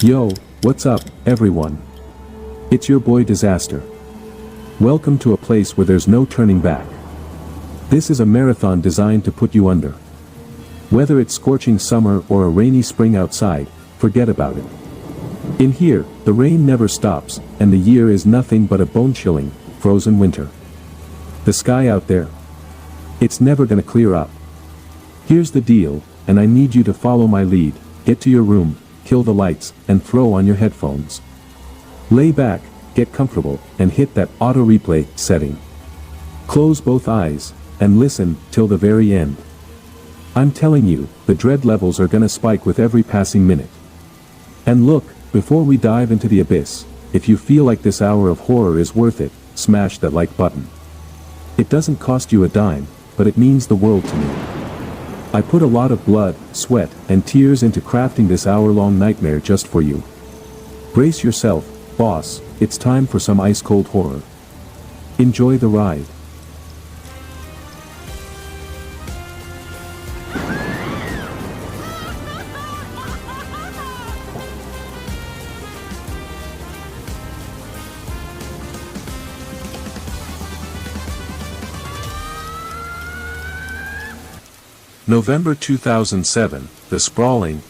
Yo, what's up, everyone? It's your boy Disaster. Welcome to a place where there's no turning back. This is a marathon designed to put you under. Whether it's scorching summer or a rainy spring outside, forget about it. In here, the rain never stops, and the year is nothing but a bone-chilling, frozen winter. The sky out there? It's never gonna clear up. Here's the deal, and I need you to follow my lead. Get to your room, kill the lights, and throw on your headphones. Lay back, get comfortable, and hit that auto replay setting. Close both eyes, and listen till the very end. I'm telling you, the dread levels are gonna spike with every passing minute. And look, before we dive into the abyss, if you feel like this hour of horror is worth it, smash that like button. It doesn't cost you a dime, but it means the world to me. I put a lot of blood, sweat, and tears into crafting this hour-long nightmare just for you. Brace yourself, boss, it's time for some ice-cold horror. Enjoy the ride. November 2007, the sprawling,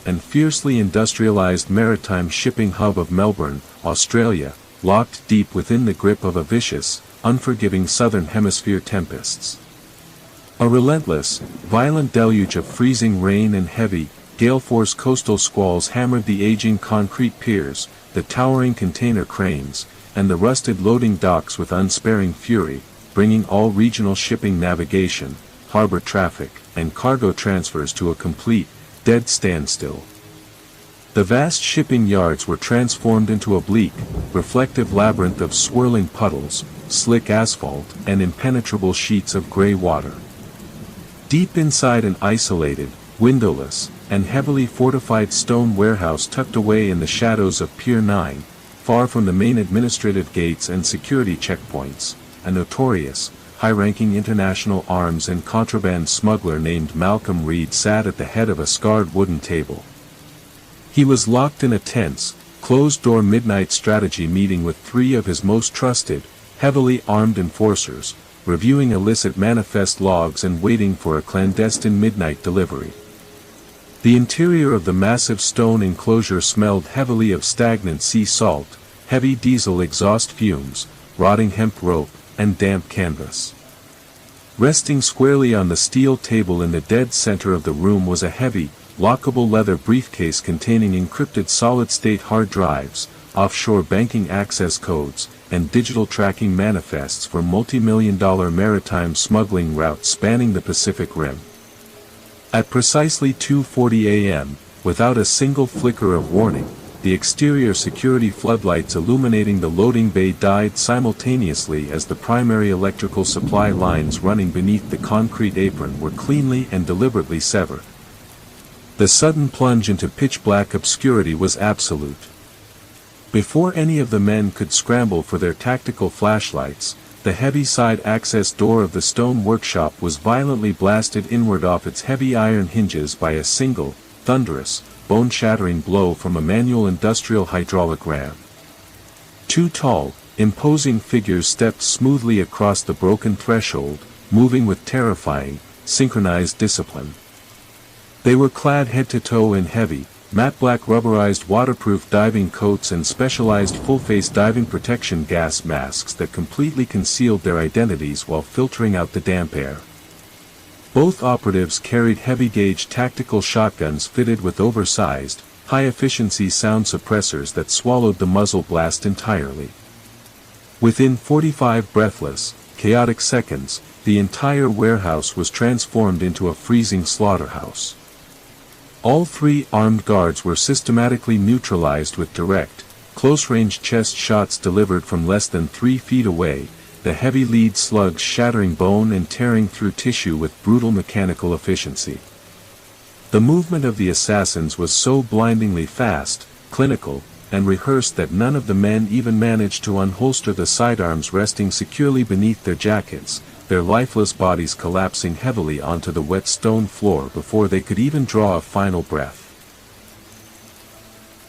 and fiercely industrialized maritime shipping hub of Melbourne, Australia, locked deep within the grip of a vicious, unforgiving southern hemisphere tempests. A relentless, violent deluge of freezing rain and heavy, gale-force coastal squalls hammered the aging concrete piers, the towering container cranes, and the rusted loading docks with unsparing fury, bringing all regional shipping navigation, harbor traffic, and cargo transfers to a complete, dead standstill. The vast shipping yards were transformed into a bleak, reflective labyrinth of swirling puddles, slick asphalt, and impenetrable sheets of gray water. Deep inside an isolated, windowless, and heavily fortified stone warehouse tucked away in the shadows of Pier 9, far from the main administrative gates and security checkpoints, a notorious, high-ranking international arms and contraband smuggler named Malcolm Reed sat at the head of a scarred wooden table. He was locked in a tense, closed-door midnight strategy meeting with three of his most trusted, heavily armed enforcers, reviewing illicit manifest logs and waiting for a clandestine midnight delivery. The interior of the massive stone enclosure smelled heavily of stagnant sea salt, heavy diesel exhaust fumes, rotting hemp rope, and damp canvas. Resting squarely on the steel table in the dead center of the room was a heavy, lockable leather briefcase containing encrypted solid-state hard drives, offshore banking access codes, and digital tracking manifests for multi-million-dollar maritime smuggling routes spanning the Pacific Rim. At precisely 2:40 a.m., without a single flicker of warning, the exterior security floodlights illuminating the loading bay died simultaneously as the primary electrical supply lines running beneath the concrete apron were cleanly and deliberately severed. The sudden plunge into pitch-black obscurity was absolute. Before any of the men could scramble for their tactical flashlights, the heavy side access door of the stone workshop was violently blasted inward off its heavy iron hinges by a single, thunderous, bone-shattering blow from a manual industrial hydraulic ram. Two tall, imposing figures stepped smoothly across the broken threshold, moving with terrifying, synchronized discipline. They were clad head to toe in heavy, matte black rubberized waterproof diving coats and specialized full-face diving protection gas masks that completely concealed their identities while filtering out the damp air. Both operatives carried heavy-gauge tactical shotguns fitted with oversized, high-efficiency sound suppressors that swallowed the muzzle blast entirely. Within 45 breathless, chaotic seconds, the entire warehouse was transformed into a freezing slaughterhouse. All three armed guards were systematically neutralized with direct, close-range chest shots delivered from less than 3 feet away, the heavy lead slugs shattering bone and tearing through tissue with brutal mechanical efficiency. The movement of the assassins was so blindingly fast, clinical, and rehearsed that none of the men even managed to unholster the sidearms resting securely beneath their jackets, their lifeless bodies collapsing heavily onto the wet stone floor before they could even draw a final breath.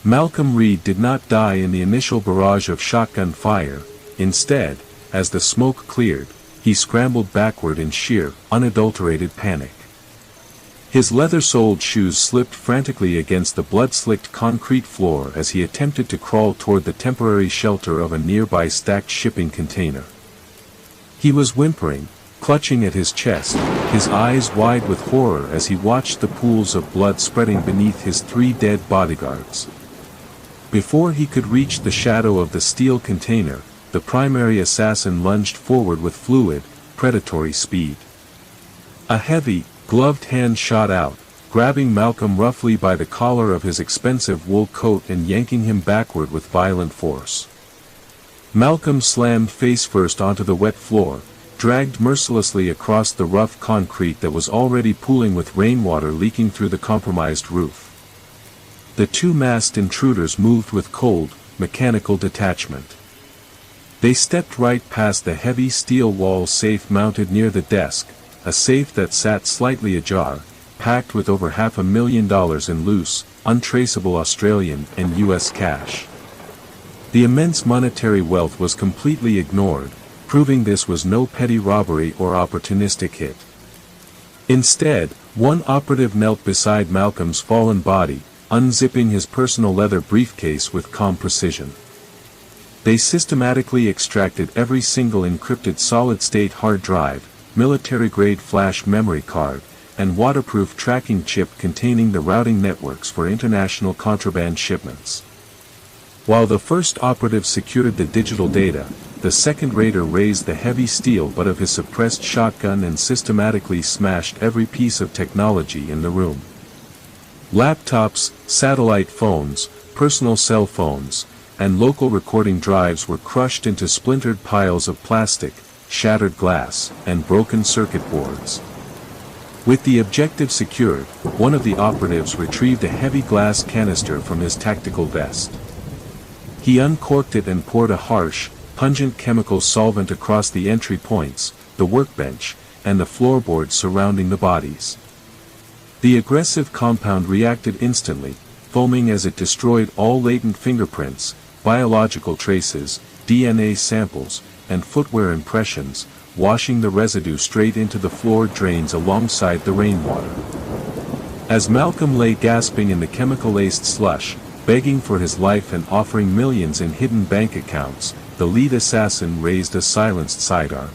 Malcolm Reed did not die in the initial barrage of shotgun fire. Instead, as the smoke cleared, he scrambled backward in sheer, unadulterated panic. His leather-soled shoes slipped frantically against the blood-slicked concrete floor as he attempted to crawl toward the temporary shelter of a nearby stacked shipping container. He was whimpering, clutching at his chest, his eyes wide with horror as he watched the pools of blood spreading beneath his 3 dead bodyguards. Before he could reach the shadow of the steel container, the primary assassin lunged forward with fluid, predatory speed. A heavy, gloved hand shot out, grabbing Malcolm roughly by the collar of his expensive wool coat and yanking him backward with violent force. Malcolm slammed face-first onto the wet floor, dragged mercilessly across the rough concrete that was already pooling with rainwater leaking through the compromised roof. The 2 masked intruders moved with cold, mechanical detachment. They stepped right past the heavy steel wall safe mounted near the desk, a safe that sat slightly ajar, packed with over $500,000 in loose, untraceable Australian and US cash. The immense monetary wealth was completely ignored, proving this was no petty robbery or opportunistic hit. Instead, one operative knelt beside Malcolm's fallen body, unzipping his personal leather briefcase with calm precision. They systematically extracted every single encrypted solid-state hard drive, military-grade flash memory card, and waterproof tracking chip containing the routing networks for international contraband shipments. While the first operative secured the digital data, the second raider raised the heavy steel butt of his suppressed shotgun and systematically smashed every piece of technology in the room. Laptops, satellite phones, personal cell phones, and local recording drives were crushed into splintered piles of plastic, shattered glass, and broken circuit boards. With the objective secured, one of the operatives retrieved a heavy glass canister from his tactical vest. He uncorked it and poured a harsh, pungent chemical solvent across the entry points, the workbench, and the floorboards surrounding the bodies. The aggressive compound reacted instantly, foaming as it destroyed all latent fingerprints, biological traces, DNA samples, and footwear impressions, washing the residue straight into the floor drains alongside the rainwater. As Malcolm lay gasping in the chemical-laced slush, begging for his life and offering millions in hidden bank accounts, the lead assassin raised a silenced sidearm.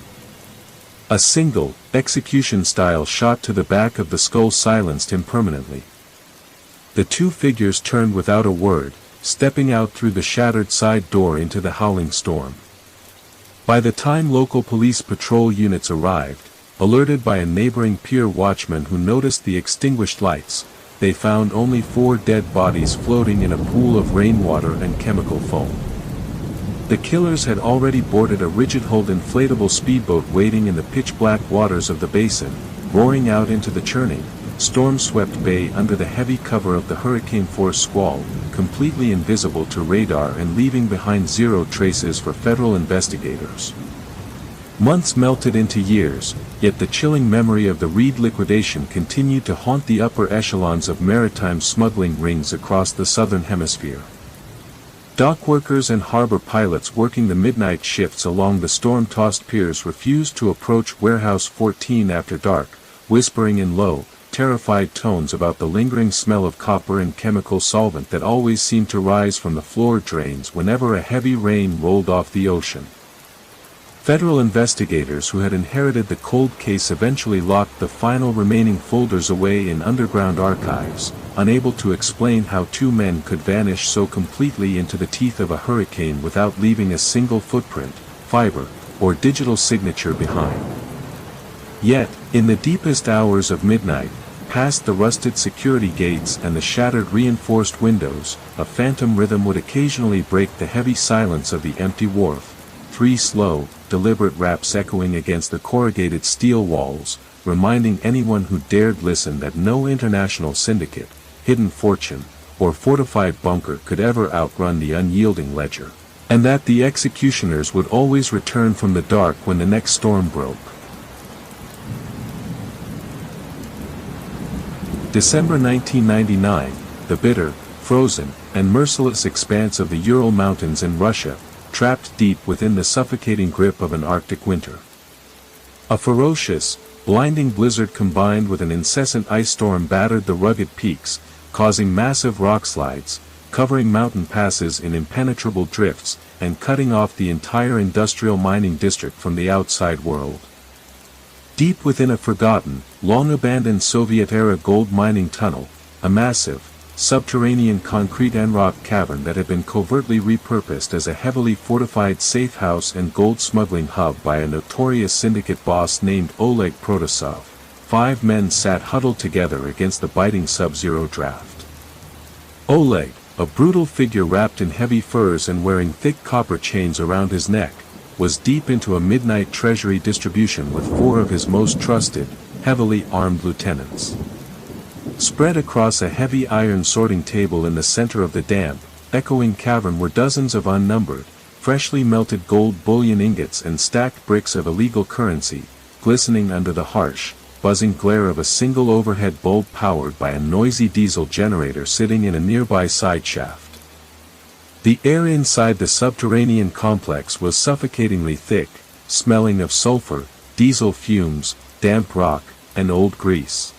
A single, execution-style shot to the back of the skull silenced him permanently. The 2 figures turned without a word, stepping out through the shattered side door into the howling storm. By the time local police patrol units arrived, alerted by a neighboring pier watchman who noticed the extinguished lights, they found only 4 dead bodies floating in a pool of rainwater and chemical foam. The killers had already boarded a rigid-hulled inflatable speedboat waiting in the pitch-black waters of the basin, roaring out into the churning, storm-swept bay under the heavy cover of the hurricane-force squall, completely invisible to radar and leaving behind 0 traces for federal investigators. Months melted into years, yet the chilling memory of the Reed liquidation continued to haunt the upper echelons of maritime smuggling rings across the southern hemisphere. Dock workers and harbor pilots working the midnight shifts along the storm-tossed piers refused to approach Warehouse 14 after dark, whispering in low, terrified tones about the lingering smell of copper and chemical solvent that always seemed to rise from the floor drains whenever a heavy rain rolled off the ocean. Federal investigators who had inherited the cold case eventually locked the final remaining folders away in underground archives, unable to explain how 2 men could vanish so completely into the teeth of a hurricane without leaving a single footprint, fiber, or digital signature behind. Yet, in the deepest hours of midnight, past the rusted security gates and the shattered reinforced windows, a phantom rhythm would occasionally break the heavy silence of the empty wharf. 3 slow, deliberate raps echoing against the corrugated steel walls, reminding anyone who dared listen that no international syndicate, hidden fortune, or fortified bunker could ever outrun the unyielding ledger, and that the executioners would always return from the dark when the next storm broke. December 1999, the bitter, frozen, and merciless expanse of the Ural Mountains in Russia, trapped deep within the suffocating grip of an Arctic winter. A ferocious, blinding blizzard combined with an incessant ice storm battered the rugged peaks, causing massive rockslides, covering mountain passes in impenetrable drifts, and cutting off the entire industrial mining district from the outside world. Deep within a forgotten, long-abandoned Soviet-era gold mining tunnel, a massive, subterranean concrete and rock cavern that had been covertly repurposed as a heavily fortified safe house and gold smuggling hub by a notorious syndicate boss named Oleg Protasov, 5 men sat huddled together against the biting sub-zero draft. Oleg, a brutal figure wrapped in heavy furs and wearing thick copper chains around his neck, was deep into a midnight treasury distribution with 4 of his most trusted, heavily armed lieutenants. Spread across a heavy iron sorting table in the center of the damp, echoing cavern were dozens of unnumbered, freshly melted gold bullion ingots and stacked bricks of illegal currency, glistening under the harsh, buzzing glare of a single overhead bulb powered by a noisy diesel generator sitting in a nearby side shaft. The air inside the subterranean complex was suffocatingly thick, smelling of sulfur, diesel fumes, damp rock, and old grease.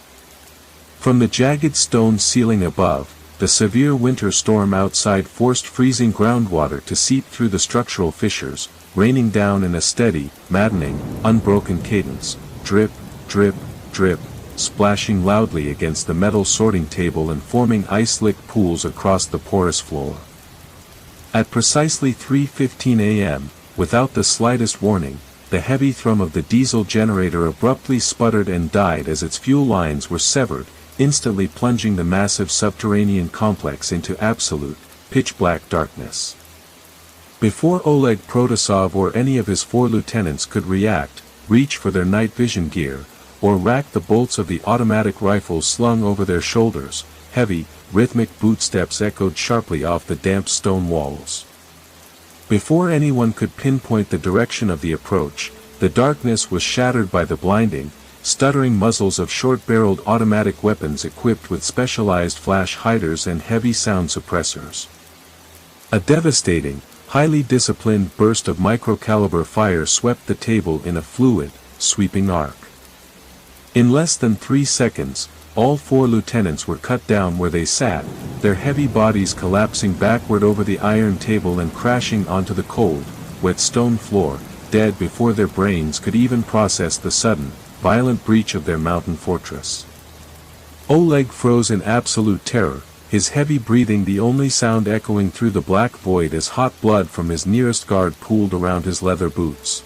From the jagged stone ceiling above, the severe winter storm outside forced freezing groundwater to seep through the structural fissures, raining down in a steady, maddening, unbroken cadence, drip, drip, drip, splashing loudly against the metal sorting table and forming ice-slick pools across the porous floor. At precisely 3:15 a.m., without the slightest warning, the heavy thrum of the diesel generator abruptly sputtered and died as its fuel lines were severed, instantly plunging the massive subterranean complex into absolute, pitch-black darkness. Before Oleg Protasov or any of his 4 lieutenants could react, reach for their night vision gear, or rack the bolts of the automatic rifles slung over their shoulders, heavy, rhythmic bootsteps echoed sharply off the damp stone walls. Before anyone could pinpoint the direction of the approach, the darkness was shattered by the blinding, stuttering muzzles of short-barreled automatic weapons equipped with specialized flash hiders and heavy sound suppressors. A devastating, highly disciplined burst of micro-caliber fire swept the table in a fluid, sweeping arc. In less than 3 seconds, all 4 lieutenants were cut down where they sat, their heavy bodies collapsing backward over the iron table and crashing onto the cold, wet stone floor, dead before their brains could even process the sudden, violent breach of their mountain fortress. Oleg froze in absolute terror, his heavy breathing the only sound echoing through the black void as hot blood from his nearest guard pooled around his leather boots.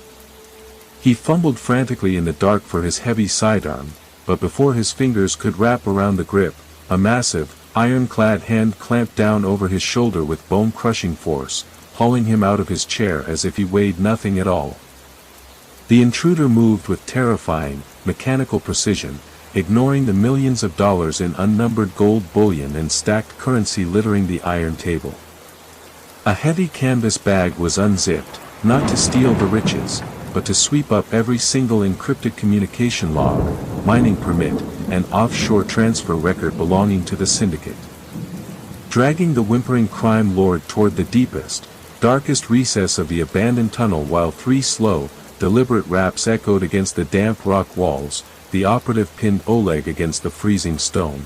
He fumbled frantically in the dark for his heavy sidearm, but before his fingers could wrap around the grip, a massive, iron-clad hand clamped down over his shoulder with bone-crushing force, hauling him out of his chair as if he weighed nothing at all. The intruder moved with terrifying, mechanical precision, ignoring the millions of dollars in unnumbered gold bullion and stacked currency littering the iron table. A heavy canvas bag was unzipped, not to steal the riches, but to sweep up every single encrypted communication log, mining permit, and offshore transfer record belonging to the syndicate. Dragging the whimpering crime lord toward the deepest, darkest recess of the abandoned tunnel while 3 slow, deliberate raps echoed against the damp rock walls, the operative pinned Oleg against the freezing stone.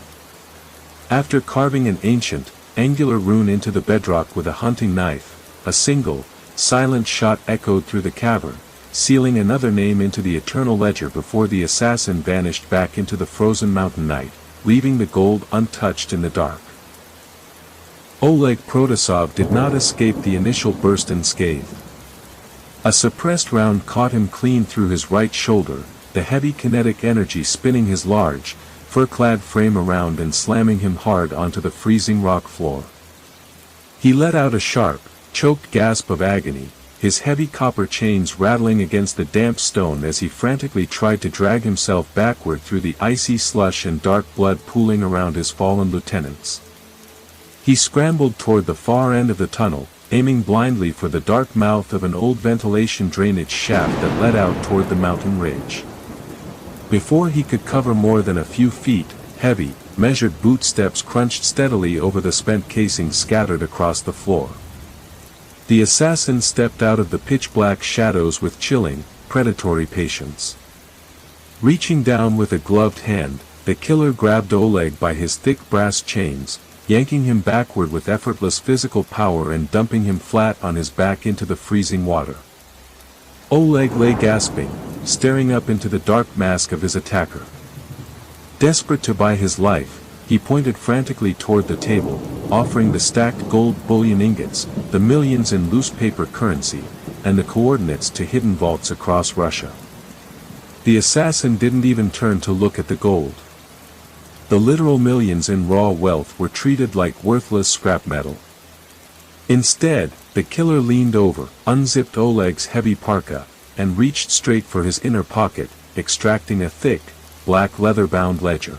After carving an ancient, angular rune into the bedrock with a hunting knife, a single, silent shot echoed through the cavern, sealing another name into the eternal ledger before the assassin vanished back into the frozen mountain night, leaving the gold untouched in the dark. Oleg Protasov did not escape the initial burst unscathed. A suppressed round caught him clean through his right shoulder, the heavy kinetic energy spinning his large, fur-clad frame around and slamming him hard onto the freezing rock floor. He let out a sharp, choked gasp of agony, his heavy copper chains rattling against the damp stone as he frantically tried to drag himself backward through the icy slush and dark blood pooling around his fallen lieutenants. He scrambled toward the far end of the tunnel, aiming blindly for the dark mouth of an old ventilation drainage shaft that led out toward the mountain ridge. Before he could cover more than a few feet, heavy, measured boot steps crunched steadily over the spent casings scattered across the floor. The assassin stepped out of the pitch-black shadows with chilling, predatory patience. Reaching down with a gloved hand, the killer grabbed Oleg by his thick brass chains, yanking him backward with effortless physical power and dumping him flat on his back into the freezing water. Oleg lay gasping, staring up into the dark mask of his attacker. Desperate to buy his life, he pointed frantically toward the table, offering the stacked gold bullion ingots, the millions in loose paper currency, and the coordinates to hidden vaults across Russia. The assassin didn't even turn to look at the gold. The literal millions in raw wealth were treated like worthless scrap metal. Instead, the killer leaned over, unzipped Oleg's heavy parka, and reached straight for his inner pocket, extracting a thick, black leather-bound ledger.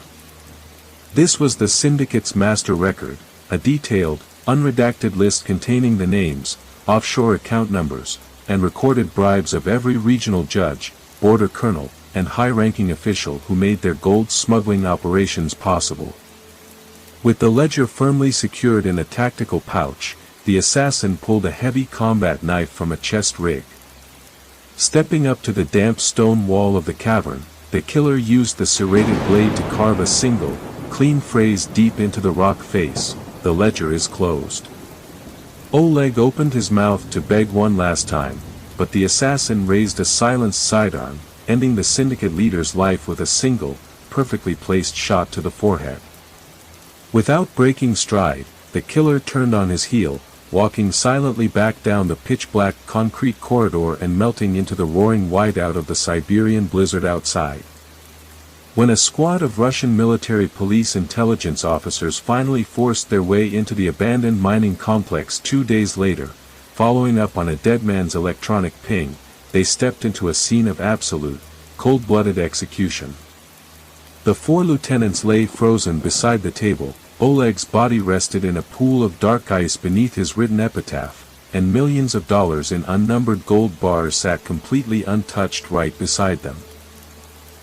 This was the syndicate's master record, a detailed, unredacted list containing the names, offshore account numbers, and recorded bribes of every regional judge, border colonel, and high-ranking official who made their gold smuggling operations possible. With the ledger firmly secured in a tactical pouch, the assassin pulled a heavy combat knife from a chest rig. Stepping up to the damp stone wall of the cavern, the killer used the serrated blade to carve a single, clean phrase deep into the rock face: "The ledger is closed." Oleg opened his mouth to beg one last time, but the assassin raised a silenced sidearm, ending the syndicate leader's life with a single, perfectly placed shot to the forehead. Without breaking stride, the killer turned on his heel, walking silently back down the pitch-black concrete corridor and melting into the roaring whiteout of the Siberian blizzard outside. When a squad of Russian military police intelligence officers finally forced their way into the abandoned mining complex 2 days later, following up on a dead man's electronic ping, they stepped into a scene of absolute, cold-blooded execution. The 4 lieutenants lay frozen beside the table, Oleg's body rested in a pool of dark ice beneath his written epitaph, and millions of dollars in unnumbered gold bars sat completely untouched right beside them.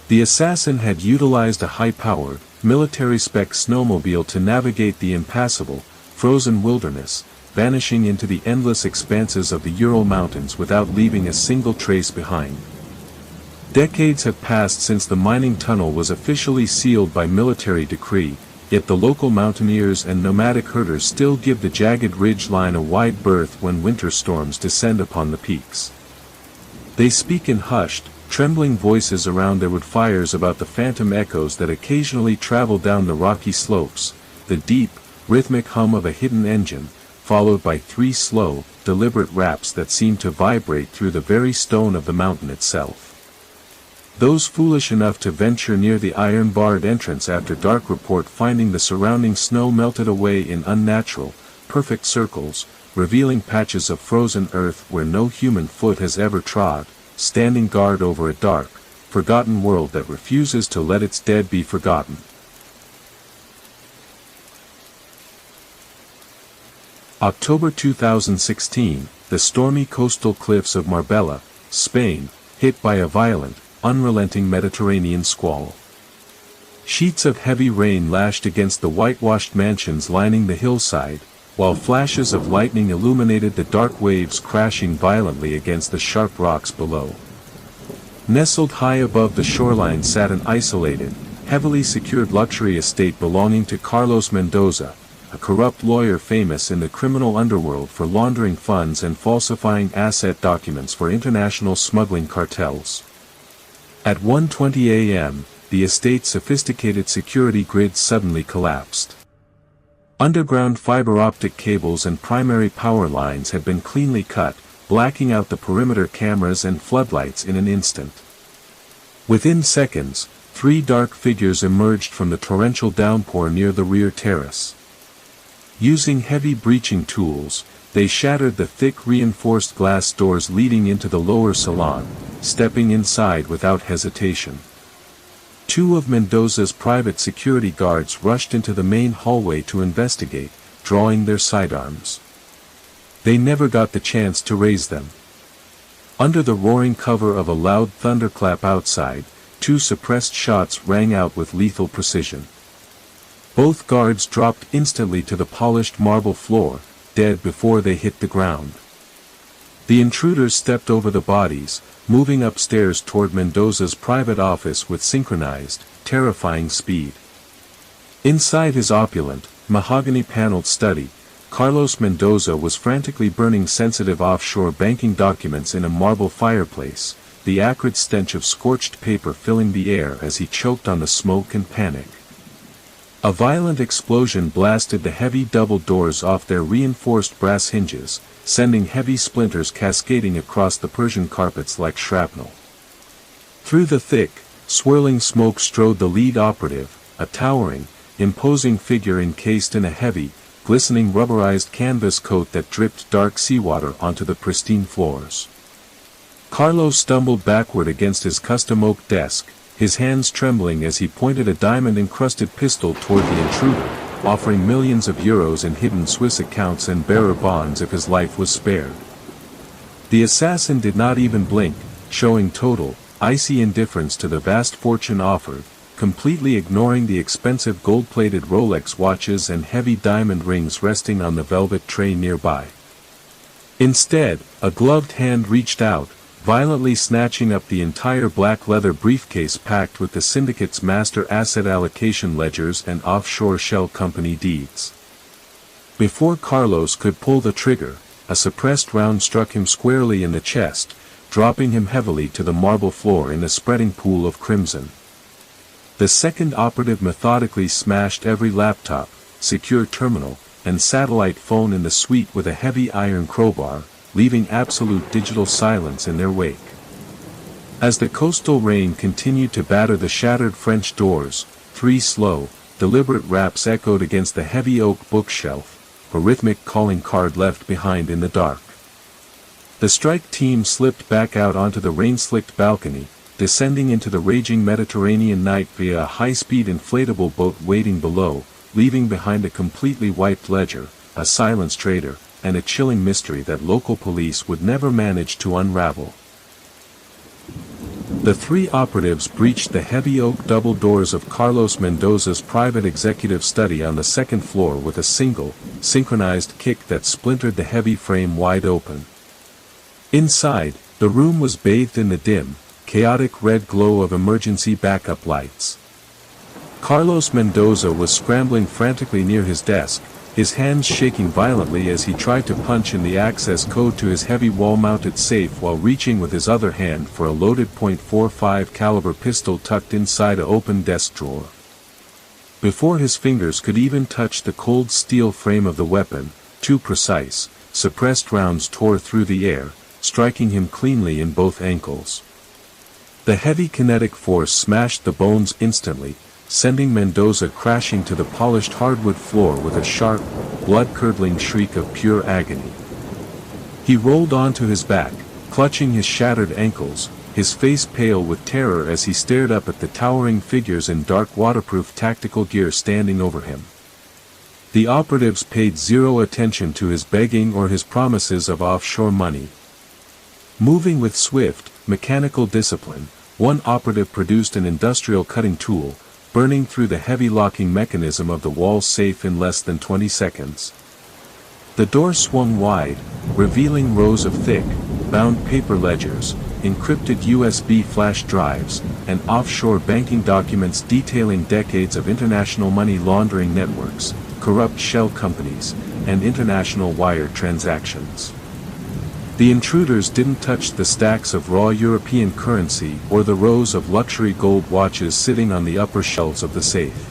The assassin had utilized a high-powered, military-spec snowmobile to navigate the impassable, frozen wilderness, vanishing into the endless expanses of the Ural Mountains without leaving a single trace behind. Decades have passed since the mining tunnel was officially sealed by military decree, yet the local mountaineers and nomadic herders still give the jagged ridge line a wide berth when winter storms descend upon the peaks. They speak in hushed, trembling voices around their wood fires about the phantom echoes that occasionally travel down the rocky slopes, the deep, rhythmic hum of a hidden engine, followed by 3 slow, deliberate raps that seem to vibrate through the very stone of the mountain itself. Those foolish enough to venture near the iron-barred entrance after dark report finding the surrounding snow melted away in unnatural, perfect circles, revealing patches of frozen earth where no human foot has ever trod, standing guard over a dark, forgotten world that refuses to let its dead be forgotten. October 2016, the stormy coastal cliffs of Marbella, Spain, hit by a violent, unrelenting Mediterranean squall. Sheets of heavy rain lashed against the whitewashed mansions lining the hillside, while flashes of lightning illuminated the dark waves crashing violently against the sharp rocks below. Nestled high above the shoreline sat an isolated, heavily secured luxury estate belonging to Carlos Mendoza, a corrupt lawyer famous in the criminal underworld for laundering funds and falsifying asset documents for international smuggling cartels. At 1:20 a.m., the estate's sophisticated security grid suddenly collapsed. Underground fiber-optic cables and primary power lines had been cleanly cut, blacking out the perimeter cameras and floodlights in an instant. Within seconds, 3 dark figures emerged from the torrential downpour near the rear terrace. Using heavy breaching tools, they shattered the thick reinforced glass doors leading into the lower salon, stepping inside without hesitation. 2 of Mendoza's private security guards rushed into the main hallway to investigate, drawing their sidearms. They never got the chance to raise them. Under the roaring cover of a loud thunderclap outside, 2 suppressed shots rang out with lethal precision. Both guards dropped instantly to the polished marble floor, dead before they hit the ground. The intruders stepped over the bodies, moving upstairs toward Mendoza's private office with synchronized, terrifying speed. Inside his opulent, mahogany-paneled study, Carlos Mendoza was frantically burning sensitive offshore banking documents in a marble fireplace, the acrid stench of scorched paper filling the air as he choked on the smoke and panic. A violent explosion blasted the heavy double doors off their reinforced brass hinges, sending heavy splinters cascading across the Persian carpets like shrapnel. Through the thick, swirling smoke strode the lead operative, a towering, imposing figure encased in a heavy, glistening rubberized canvas coat that dripped dark seawater onto the pristine floors. Carlos stumbled backward against his custom-oak desk, his hands trembling as he pointed a diamond-encrusted pistol toward the intruder, offering millions of euros in hidden Swiss accounts and bearer bonds if his life was spared. The assassin did not even blink, showing total, icy indifference to the vast fortune offered, completely ignoring the expensive gold-plated Rolex watches and heavy diamond rings resting on the velvet tray nearby. Instead, a gloved hand reached out, violently snatching up the entire black leather briefcase packed with the syndicate's master asset allocation ledgers and offshore shell company deeds. Before Carlos could pull the trigger, a suppressed round struck him squarely in the chest, dropping him heavily to the marble floor in a spreading pool of crimson. The second operative methodically smashed every laptop, secure terminal, and satellite phone in the suite with a heavy iron crowbar, leaving absolute digital silence in their wake. As the coastal rain continued to batter the shattered French doors, 3 slow, deliberate raps echoed against the heavy oak bookshelf, a rhythmic calling card left behind in the dark. The strike team slipped back out onto the rain-slicked balcony, descending into the raging Mediterranean night via a high-speed inflatable boat waiting below, leaving behind a completely wiped ledger, a silenced trader, and a chilling mystery that local police would never manage to unravel. The 3 operatives breached the heavy oak double doors of Carlos Mendoza's private executive study on the second floor with a single, synchronized kick that splintered the heavy frame wide open. Inside, the room was bathed in the dim, chaotic red glow of emergency backup lights. Carlos Mendoza was scrambling frantically near his desk, his hands shaking violently as he tried to punch in the access code to his heavy wall-mounted safe while reaching with his other hand for a loaded .45 caliber pistol tucked inside an open desk drawer. Before his fingers could even touch the cold steel frame of the weapon, too precise, suppressed rounds tore through the air, striking him cleanly in both ankles. The heavy kinetic force smashed the bones instantly, sending Mendoza crashing to the polished hardwood floor with a sharp, blood-curdling shriek of pure agony. He rolled onto his back, clutching his shattered ankles, his face pale with terror as he stared up at the towering figures in dark waterproof tactical gear standing over him. The operatives paid zero attention to his begging or his promises of offshore money. Moving with swift, mechanical discipline, one operative produced an industrial cutting tool, burning through the heavy locking mechanism of the wall safe in less than 20 seconds. The door swung wide, revealing rows of thick, bound paper ledgers, encrypted USB flash drives, and offshore banking documents detailing decades of international money laundering networks, corrupt shell companies, and international wire transactions. The intruders didn't touch the stacks of raw European currency or the rows of luxury gold watches sitting on the upper shelves of the safe.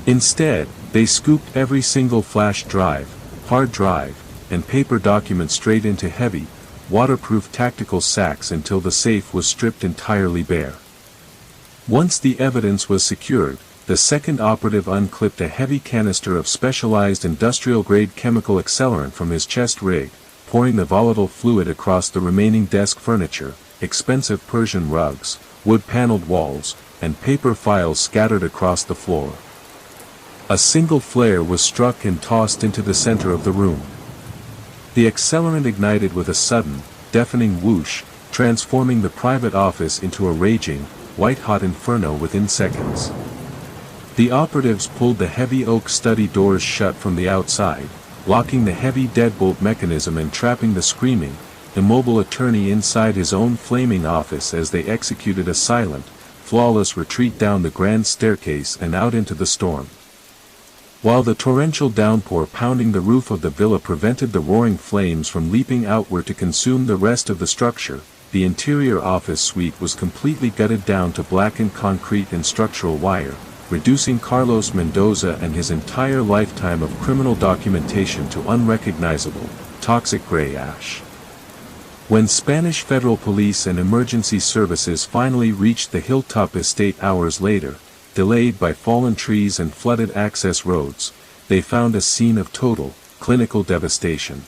Instead, they scooped every single flash drive, hard drive, and paper document straight into heavy, waterproof tactical sacks until the safe was stripped entirely bare. Once the evidence was secured, the second operative unclipped a heavy canister of specialized industrial-grade chemical accelerant from his chest rig, pouring the volatile fluid across the remaining desk furniture, expensive Persian rugs, wood-paneled walls, and paper files scattered across the floor. A single flare was struck and tossed into the center of the room. The accelerant ignited with a sudden, deafening whoosh, transforming the private office into a raging, white-hot inferno within seconds. The operatives pulled the heavy oak study doors shut from the outside, locking the heavy deadbolt mechanism and trapping the screaming, immobile attorney inside his own flaming office as they executed a silent, flawless retreat down the grand staircase and out into the storm. While the torrential downpour pounding the roof of the villa prevented the roaring flames from leaping outward to consume the rest of the structure, the interior office suite was completely gutted down to blackened concrete and structural wire, reducing Carlos Mendoza and his entire lifetime of criminal documentation to unrecognizable, toxic gray ash. When Spanish federal police and emergency services finally reached the hilltop estate hours later, delayed by fallen trees and flooded access roads, they found a scene of total, clinical devastation.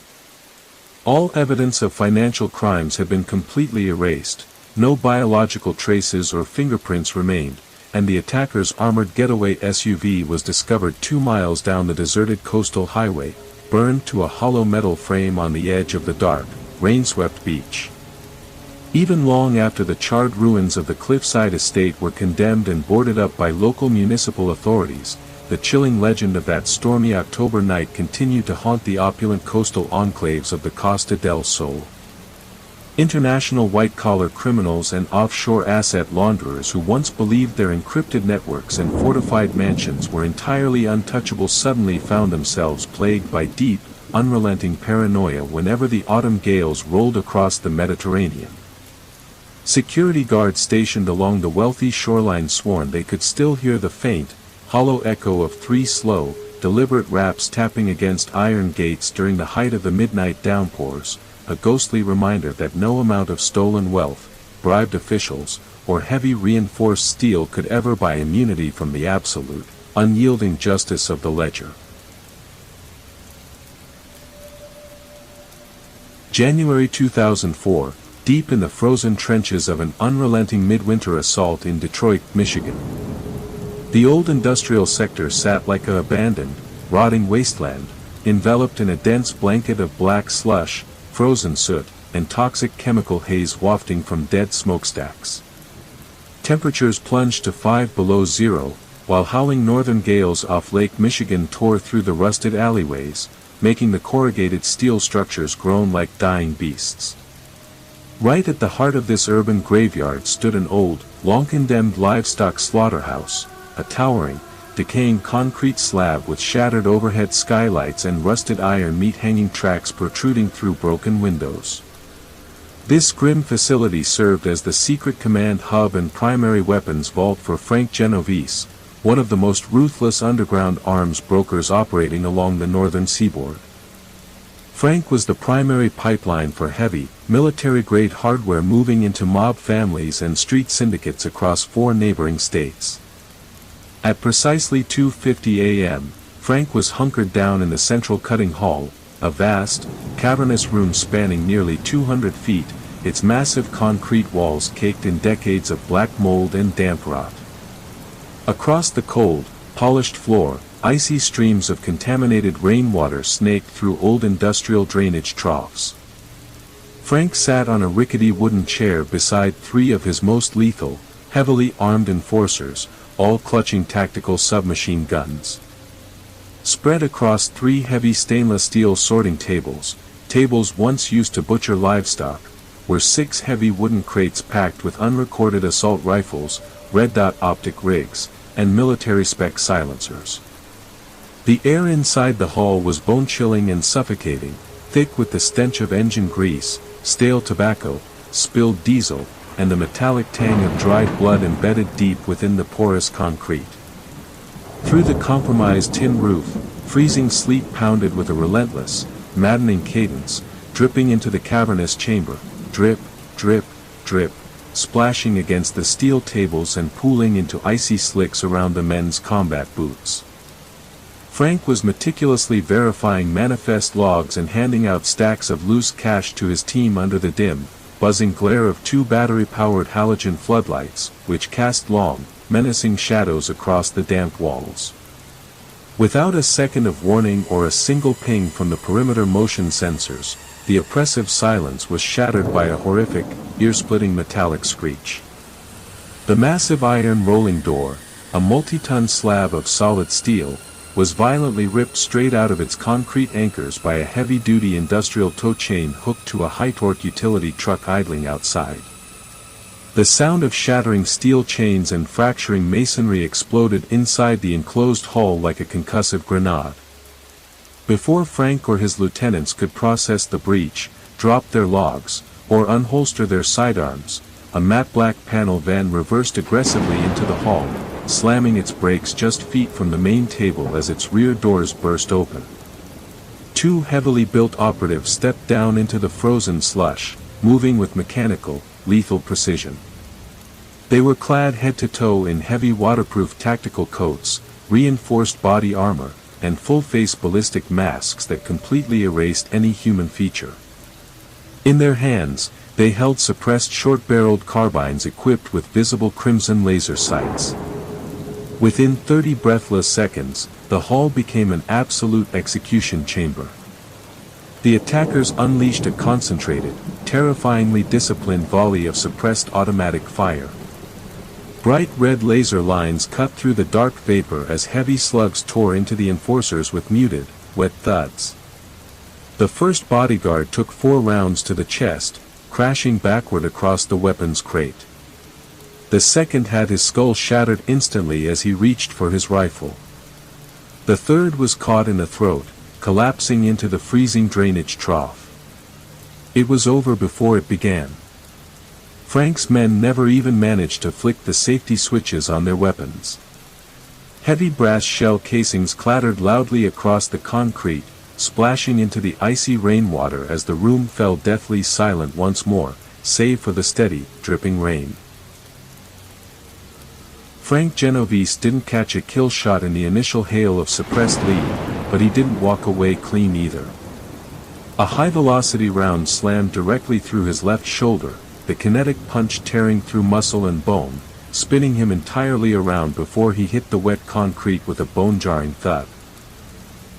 All evidence of financial crimes had been completely erased, no biological traces or fingerprints remained, and the attacker's armored getaway SUV was discovered 2 miles down the deserted coastal highway, burned to a hollow metal frame on the edge of the dark, rain-swept beach. Even long after the charred ruins of the cliffside estate were condemned and boarded up by local municipal authorities, the chilling legend of that stormy October night continued to haunt the opulent coastal enclaves of the Costa del Sol. International white-collar criminals and offshore asset launderers who once believed their encrypted networks and fortified mansions were entirely untouchable suddenly found themselves plagued by deep, unrelenting paranoia whenever the autumn gales rolled across the Mediterranean. Security guards stationed along the wealthy shoreline sworn they could still hear the faint, hollow echo of 3 slow, deliberate raps tapping against iron gates during the height of the midnight downpours, a ghostly reminder that no amount of stolen wealth, bribed officials, or heavy reinforced steel could ever buy immunity from the absolute, unyielding justice of the ledger. January 2004, deep in the frozen trenches of an unrelenting midwinter assault in Detroit, Michigan. The old industrial sector sat like a abandoned, rotting wasteland, enveloped in a dense blanket of black slush, frozen soot, and toxic chemical haze wafting from dead smokestacks. Temperatures plunged to 5 below zero, while howling northern gales off Lake Michigan tore through the rusted alleyways, making the corrugated steel structures groan like dying beasts. Right at the heart of this urban graveyard stood an old, long-condemned livestock slaughterhouse, a towering, decaying concrete slab with shattered overhead skylights and rusted iron meat-hanging tracks protruding through broken windows. This grim facility served as the secret command hub and primary weapons vault for Frank Genovese, one of the most ruthless underground arms brokers operating along the northern seaboard. Frank was the primary pipeline for heavy, military-grade hardware moving into mob families and street syndicates across 4 neighboring states. At precisely 2:50 a.m., Frank was hunkered down in the central cutting hall, a vast, cavernous room spanning nearly 200 feet, its massive concrete walls caked in decades of black mold and damp rot. Across the cold, polished floor, icy streams of contaminated rainwater snaked through old industrial drainage troughs. Frank sat on a rickety wooden chair beside 3 of his most lethal, heavily armed enforcers, all clutching tactical submachine guns. Spread across 3 heavy stainless steel sorting tables, tables once used to butcher livestock, were 6 heavy wooden crates packed with unrecorded assault rifles, red dot optic rigs, and military-spec silencers. The air inside the hall was bone-chilling and suffocating, thick with the stench of engine grease, stale tobacco, spilled diesel, and the metallic tang of dried blood embedded deep within the porous concrete. Through the compromised tin roof, freezing sleet pounded with a relentless, maddening cadence, dripping into the cavernous chamber, drip, drip, drip, splashing against the steel tables and pooling into icy slicks around the men's combat boots. Frank was meticulously verifying manifest logs and handing out stacks of loose cash to his team under the dim, buzzing glare of 2 battery-powered halogen floodlights, which cast long, menacing shadows across the damp walls. Without a second of warning or a single ping from the perimeter motion sensors, the oppressive silence was shattered by a horrific, ear-splitting metallic screech. The massive iron rolling door, a multi-ton slab of solid steel, was violently ripped straight out of its concrete anchors by a heavy-duty industrial tow chain hooked to a high-torque utility truck idling outside. The sound of shattering steel chains and fracturing masonry exploded inside the enclosed hull like a concussive grenade. Before Frank or his lieutenants could process the breach, drop their logs, or unholster their sidearms, a matte black panel van reversed aggressively into the hall, slamming its brakes just feet from the main table as its rear doors burst open. Two heavily built operatives stepped down into the frozen slush, moving with mechanical, lethal precision. They were clad head to toe in heavy waterproof tactical coats, reinforced body armor, and full-face ballistic masks that completely erased any human feature. In their hands, they held suppressed short-barreled carbines equipped with visible crimson laser sights. Within 30 breathless seconds, the hall became an absolute execution chamber. The attackers unleashed a concentrated, terrifyingly disciplined volley of suppressed automatic fire. Bright red laser lines cut through the dark vapor as heavy slugs tore into the enforcers with muted, wet thuds. The first bodyguard took 4 rounds to the chest, crashing backward across the weapons crate. The second had his skull shattered instantly as he reached for his rifle. The third was caught in the throat, collapsing into the freezing drainage trough. It was over before it began. Frank's men never even managed to flick the safety switches on their weapons. Heavy brass shell casings clattered loudly across the concrete, splashing into the icy rainwater as the room fell deathly silent once more, save for the steady, dripping rain. Frank Genovese didn't catch a kill shot in the initial hail of suppressed lead, but he didn't walk away clean either. A high-velocity round slammed directly through his left shoulder, the kinetic punch tearing through muscle and bone, spinning him entirely around before he hit the wet concrete with a bone-jarring thud.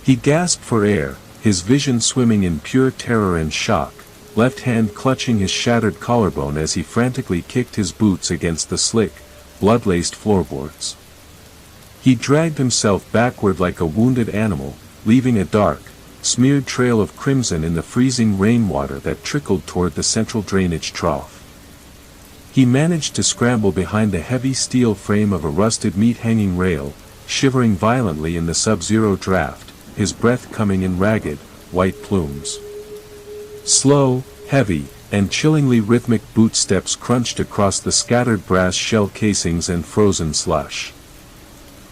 He gasped for air, his vision swimming in pure terror and shock, left hand clutching his shattered collarbone as he frantically kicked his boots against the slick, blood-laced floorboards. He dragged himself backward like a wounded animal, leaving a dark, smeared trail of crimson in the freezing rainwater that trickled toward the central drainage trough. He managed to scramble behind the heavy steel frame of a rusted meat-hanging rail, shivering violently in the sub-zero draft, his breath coming in ragged, white plumes. Slow, heavy, and chillingly rhythmic boot steps crunched across the scattered brass shell casings and frozen slush.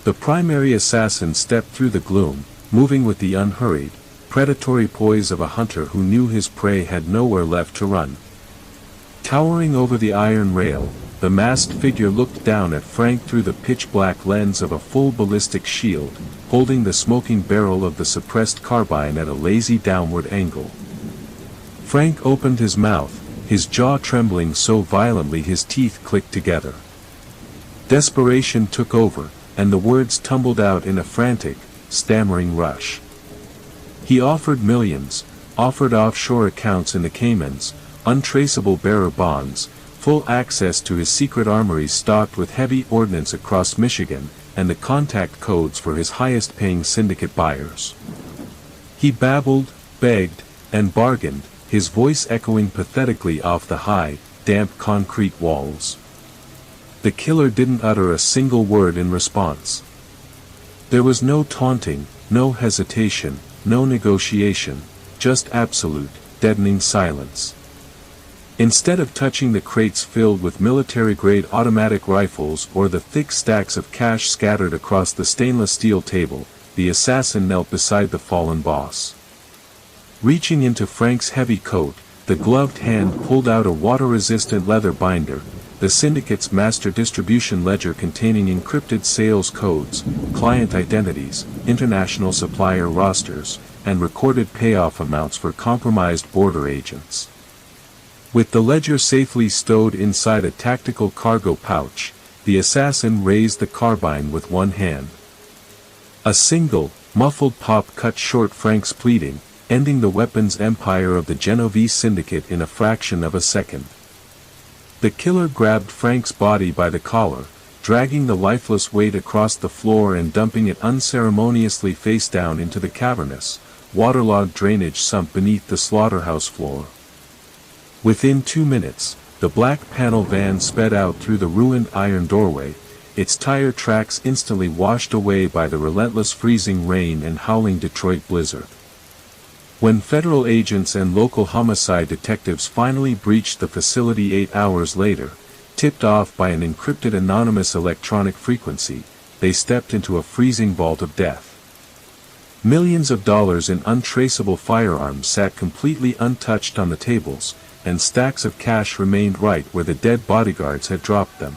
The primary assassin stepped through the gloom, moving with the unhurried, predatory poise of a hunter who knew his prey had nowhere left to run. Towering over the iron rail, the masked figure looked down at Frank through the pitch-black lens of a full ballistic shield, holding the smoking barrel of the suppressed carbine at a lazy downward angle. Frank opened his mouth, his jaw trembling so violently his teeth clicked together. Desperation took over, and the words tumbled out in a frantic, stammering rush. He offered millions, offered offshore accounts in the Caymans, untraceable bearer bonds, full access to his secret armories stocked with heavy ordnance across Michigan, and the contact codes for his highest-paying syndicate buyers. He babbled, begged, and bargained, his voice echoing pathetically off the high, damp concrete walls. The killer didn't utter a single word in response. There was no taunting, no hesitation, no negotiation, just absolute, deadening silence. Instead of touching the crates filled with military-grade automatic rifles or the thick stacks of cash scattered across the stainless steel table, the assassin knelt beside the fallen boss. Reaching into Frank's heavy coat, the gloved hand pulled out a water-resistant leather binder, the syndicate's master distribution ledger containing encrypted sales codes, client identities, international supplier rosters, and recorded payoff amounts for compromised border agents. With the ledger safely stowed inside a tactical cargo pouch, the assassin raised the carbine with one hand. A single, muffled pop cut short Frank's pleading, ending the weapons empire of the Genovese syndicate in a fraction of a second. The killer grabbed Frank's body by the collar, dragging the lifeless weight across the floor and dumping it unceremoniously face down into the cavernous, waterlogged drainage sump beneath the slaughterhouse floor. Within 2 minutes, the black panel van sped out through the ruined iron doorway, its tire tracks instantly washed away by the relentless freezing rain and howling Detroit blizzard. When federal agents and local homicide detectives finally breached the facility 8 hours later, tipped off by an encrypted anonymous electronic frequency, they stepped into a freezing vault of death. Millions of dollars in untraceable firearms sat completely untouched on the tables, and stacks of cash remained right where the dead bodyguards had dropped them.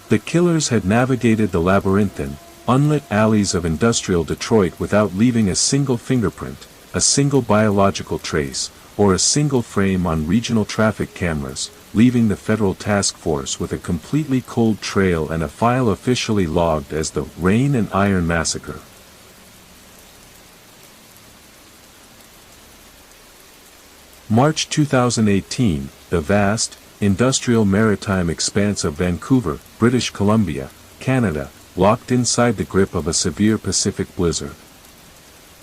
The killers had navigated the labyrinthine, unlit alleys of industrial Detroit without leaving a single fingerprint, a single biological trace, or a single frame on regional traffic cameras, leaving the federal task force with a completely cold trail and a file officially logged as the Rain and Iron Massacre. March 2018, the vast, industrial maritime expanse of Vancouver, British Columbia, Canada, locked inside the grip of a severe Pacific blizzard.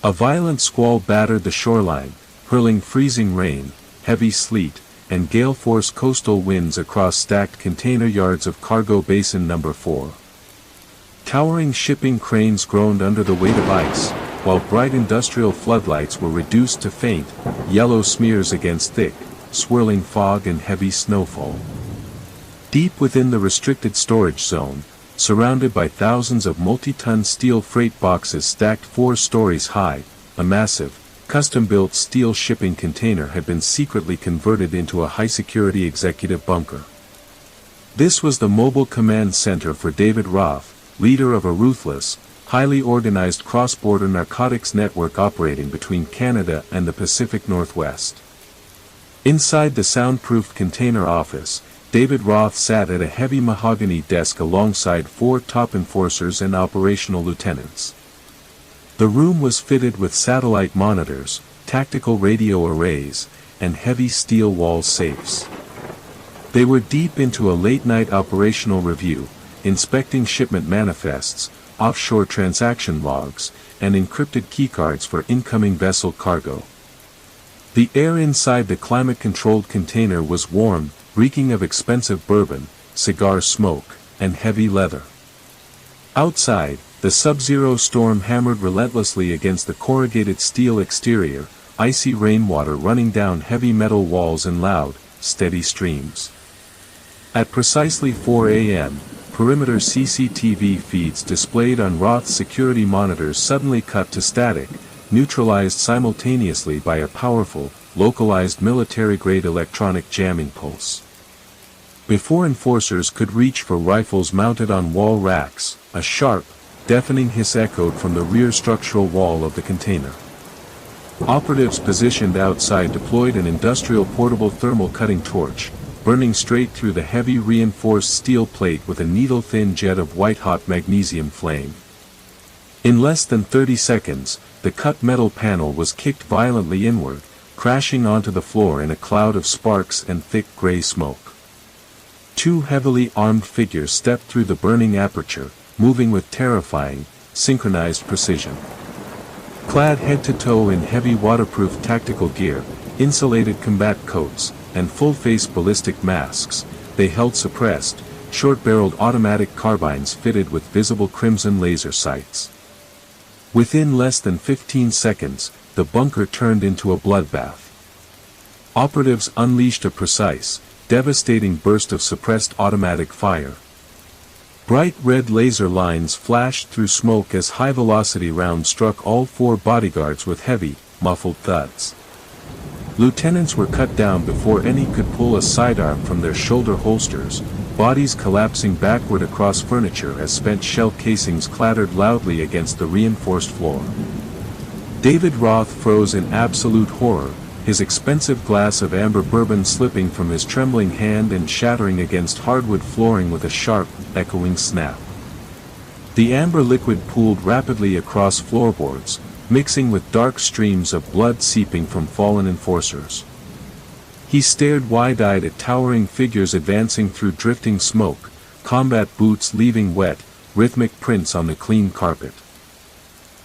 A violent squall battered the shoreline, hurling freezing rain, heavy sleet, and gale-force coastal winds across stacked container yards of Cargo Basin No. 4. Towering shipping cranes groaned under the weight of ice, while bright industrial floodlights were reduced to faint, yellow smears against thick, swirling fog and heavy snowfall. Deep within the restricted storage zone, surrounded by thousands of multi-ton steel freight boxes stacked 4 stories high, a massive, custom-built steel shipping container had been secretly converted into a high-security executive bunker. This was the mobile command center for David Roth, leader of a ruthless, highly organized cross-border narcotics network operating between Canada and the Pacific Northwest. Inside the soundproofed container office, David Roth sat at a heavy mahogany desk alongside 4 top enforcers and operational lieutenants. The room was fitted with satellite monitors, tactical radio arrays, and heavy steel wall safes. They were deep into a late-night operational review, inspecting shipment manifests, offshore transaction logs, and encrypted keycards for incoming vessel cargo. The air inside the climate-controlled container was warm, reeking of expensive bourbon, cigar smoke, and heavy leather. Outside, the sub-zero storm hammered relentlessly against the corrugated steel exterior, icy rainwater running down heavy metal walls in loud, steady streams. At precisely 4 a.m., perimeter CCTV feeds displayed on Roth's security monitors suddenly cut to static, neutralized simultaneously by a powerful, localized military-grade electronic jamming pulse. Before enforcers could reach for rifles mounted on wall racks, a sharp, deafening hiss echoed from the rear structural wall of the container. Operatives positioned outside deployed an industrial portable thermal cutting torch, burning straight through the heavy reinforced steel plate with a needle-thin jet of white-hot magnesium flame. In less than 30 seconds, the cut metal panel was kicked violently inward, crashing onto the floor in a cloud of sparks and thick gray smoke. 2 heavily armed figures stepped through the burning aperture, moving with terrifying, synchronized precision. Clad head to toe in heavy waterproof tactical gear, insulated combat coats, and full-face ballistic masks, they held suppressed, short-barreled automatic carbines fitted with visible crimson laser sights. Within less than 15 seconds, the bunker turned into a bloodbath. Operatives unleashed a precise, devastating burst of suppressed automatic fire. Bright red laser lines flashed through smoke as high-velocity rounds struck all 4 bodyguards with heavy, muffled thuds. Lieutenants were cut down before any could pull a sidearm from their shoulder holsters, bodies collapsing backward across furniture as spent shell casings clattered loudly against the reinforced floor. David Roth froze in absolute horror, his expensive glass of amber bourbon slipping from his trembling hand and shattering against hardwood flooring with a sharp, echoing snap. The amber liquid pooled rapidly across floorboards, mixing with dark streams of blood seeping from fallen enforcers. He stared wide-eyed at towering figures advancing through drifting smoke, combat boots leaving wet, rhythmic prints on the clean carpet.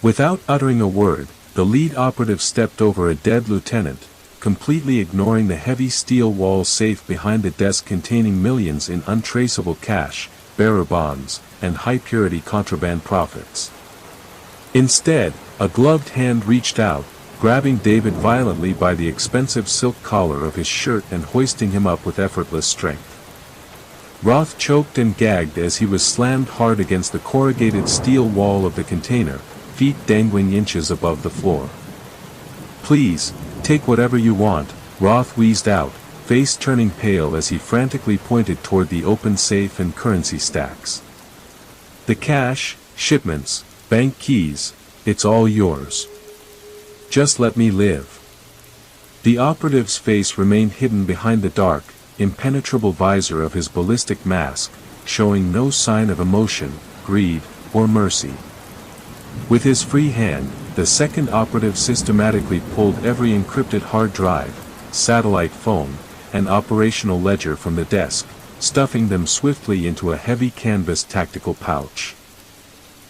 Without uttering a word, the lead operative stepped over a dead lieutenant, completely ignoring the heavy steel wall safe behind the desk containing millions in untraceable cash, bearer bonds, and high-purity contraband profits. Instead, a gloved hand reached out, grabbing David violently by the expensive silk collar of his shirt and hoisting him up with effortless strength. Roth choked and gagged as he was slammed hard against the corrugated steel wall of the container, feet dangling inches above the floor. "Please, take whatever you want," Roth wheezed out, face turning pale as he frantically pointed toward the open safe and currency stacks. "The cash, shipments, bank keys, it's all yours. Just let me live." The operative's face remained hidden behind the dark, impenetrable visor of his ballistic mask, showing no sign of emotion, greed, or mercy. With his free hand, the second operative systematically pulled every encrypted hard drive, satellite phone, and operational ledger from the desk, stuffing them swiftly into a heavy canvas tactical pouch.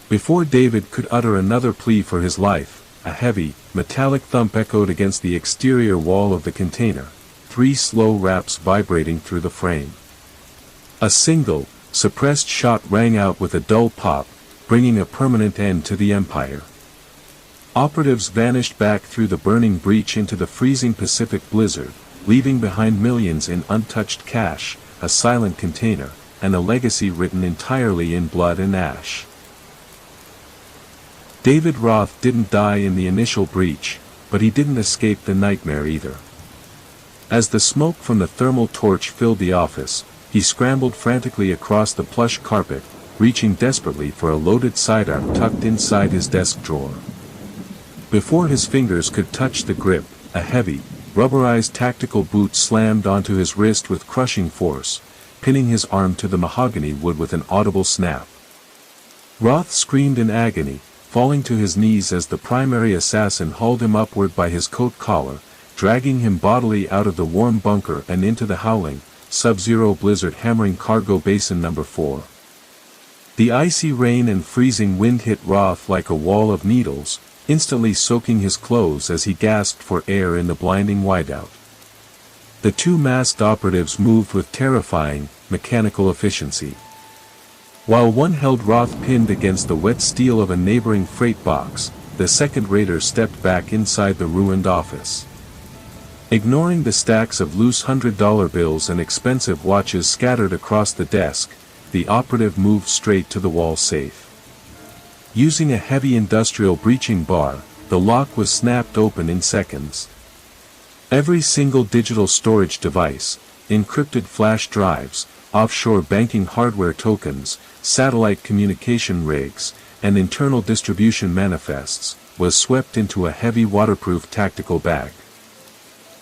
Before David could utter another plea for his life, a heavy, metallic thump echoed against the exterior wall of the container, 3 slow raps vibrating through the frame. A single, suppressed shot rang out with a dull pop, bringing a permanent end to the empire. Operatives vanished back through the burning breach into the freezing Pacific blizzard, leaving behind millions in untouched cash, a silent container, and a legacy written entirely in blood and ash. David Roth didn't die in the initial breach, but he didn't escape the nightmare either. As the smoke from the thermal torch filled the office, he scrambled frantically across the plush carpet, reaching desperately for a loaded sidearm tucked inside his desk drawer. Before his fingers could touch the grip, a heavy, rubberized tactical boot slammed onto his wrist with crushing force, pinning his arm to the mahogany wood with an audible snap. Roth screamed in agony, falling to his knees as the primary assassin hauled him upward by his coat collar, dragging him bodily out of the warm bunker and into the howling, sub-zero blizzard hammering cargo basin number 4. The icy rain and freezing wind hit Roth like a wall of needles, instantly soaking his clothes as he gasped for air in the blinding whiteout. The 2 masked operatives moved with terrifying, mechanical efficiency. While one held Roth pinned against the wet steel of a neighboring freight box, the second raider stepped back inside the ruined office. Ignoring the stacks of loose $100 bills and expensive watches scattered across the desk, the operative moved straight to the wall safe. Using a heavy industrial breaching bar, the lock was snapped open in seconds. Every single digital storage device, encrypted flash drives, offshore banking hardware tokens, satellite communication rigs, and internal distribution manifests, was swept into a heavy waterproof tactical bag.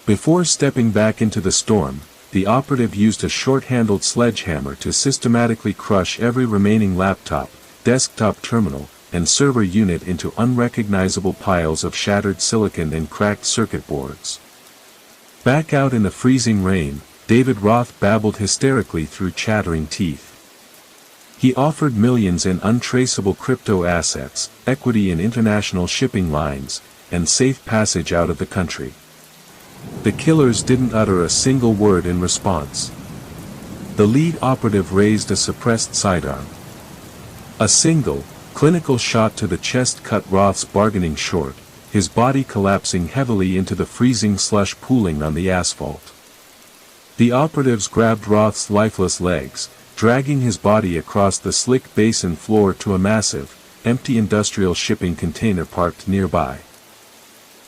Before stepping back into the storm, the operative used a short-handled sledgehammer to systematically crush every remaining laptop, desktop terminal, and server unit into unrecognizable piles of shattered silicon and cracked circuit boards. Back out in the freezing rain, David Roth babbled hysterically through chattering teeth. He offered millions in untraceable crypto assets, equity in international shipping lines, and safe passage out of the country. The killers didn't utter a single word in response. The lead operative raised a suppressed sidearm. A single, clinical shot to the chest cut Roth's bargaining short, his body collapsing heavily into the freezing slush pooling on the asphalt. The operatives grabbed Roth's lifeless legs, dragging his body across the slick basin floor to a massive, empty industrial shipping container parked nearby.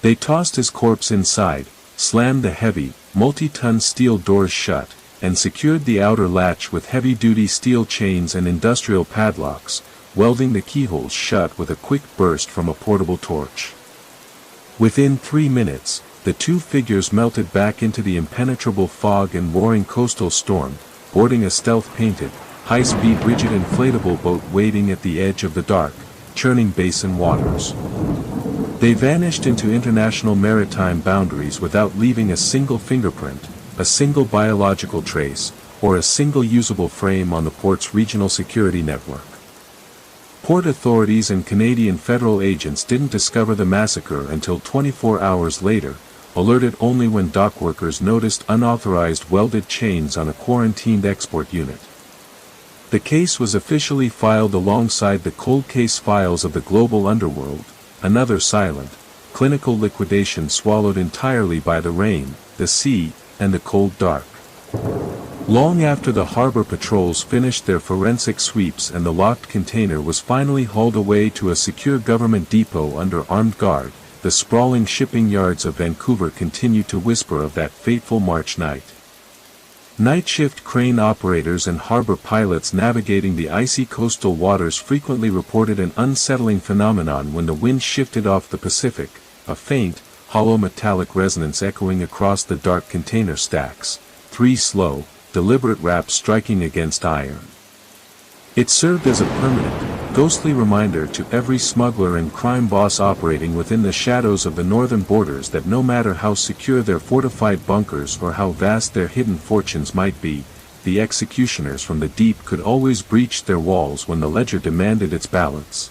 They tossed his corpse inside, slammed the heavy, multi-ton steel doors shut, and secured the outer latch with heavy-duty steel chains and industrial padlocks, welding the keyholes shut with a quick burst from a portable torch. Within 3 minutes, the 2 figures melted back into the impenetrable fog and roaring coastal storm, boarding a stealth-painted, high-speed rigid inflatable boat waiting at the edge of the dark, churning basin waters. They vanished into international maritime boundaries without leaving a single fingerprint, a single biological trace, or a single usable frame on the port's regional security network. Port authorities and Canadian federal agents didn't discover the massacre until 24 hours later, alerted only when dock workers noticed unauthorized welded chains on a quarantined export unit. The case was officially filed alongside the cold case files of the global underworld, another silent, clinical liquidation swallowed entirely by the rain, the sea, and the cold dark. Long after the harbor patrols finished their forensic sweeps and the locked container was finally hauled away to a secure government depot under armed guard, the sprawling shipping yards of Vancouver continued to whisper of that fateful March night. Night shift crane operators and harbor pilots navigating the icy coastal waters frequently reported an unsettling phenomenon when the wind shifted off the Pacific, a faint, hollow metallic resonance echoing across the dark container stacks, three slow, deliberate raps striking against iron. It served as a permanent, ghostly reminder to every smuggler and crime boss operating within the shadows of the northern borders that no matter how secure their fortified bunkers or how vast their hidden fortunes might be, the executioners from the deep could always breach their walls when the ledger demanded its balance.